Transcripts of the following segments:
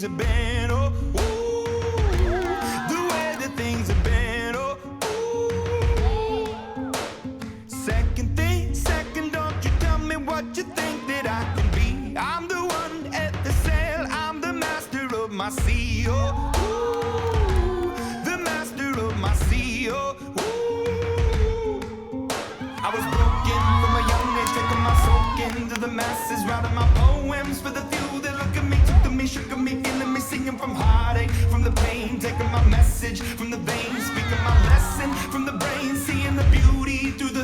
things have been. Oh, ooh, the way that things have been. Oh, ooh. Second, don't you tell me what you think that I can be. I'm the one at the sail, I'm the master of my sea. Oh, ooh, the master of my sea. Oh, ooh. I was broken from a young age, taking my soak into the masses, writing my poems for the few that look at me, took to me, shook at me, feeling me, singing from heartache, from the pain, taking my message from the veins, speaking my lesson from the brain, seeing the beauty through the.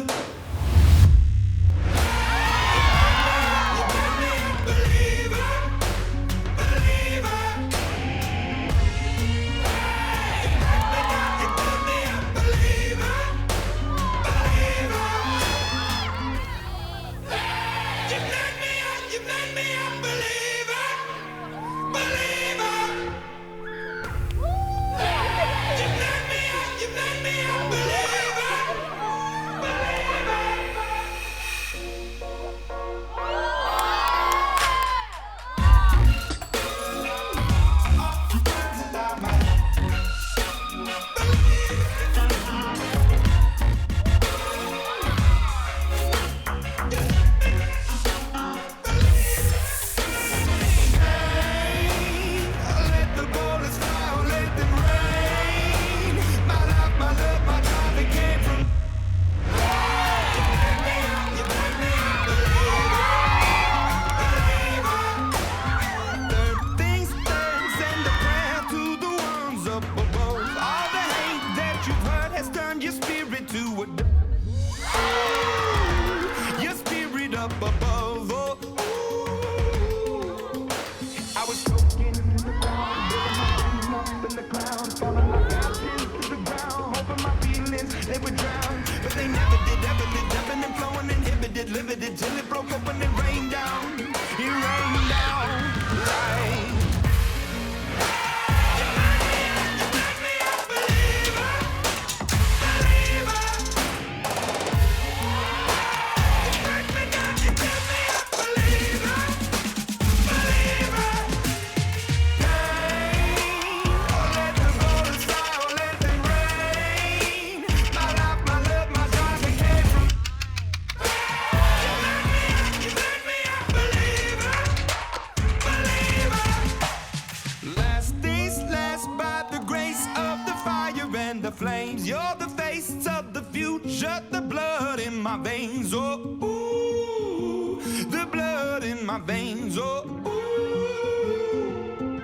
You're the face of the future, the blood in my veins. Oh, ooh, the blood in my veins. Oh, ooh.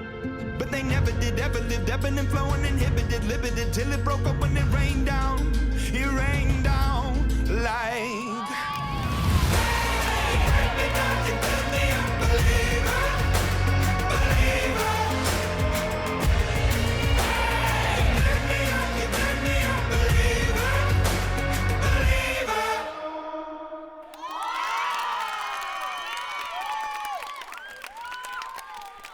But they never did, ever lived, ebbing and flowing, inhibited, limited, till it broke up when it rained down. It rained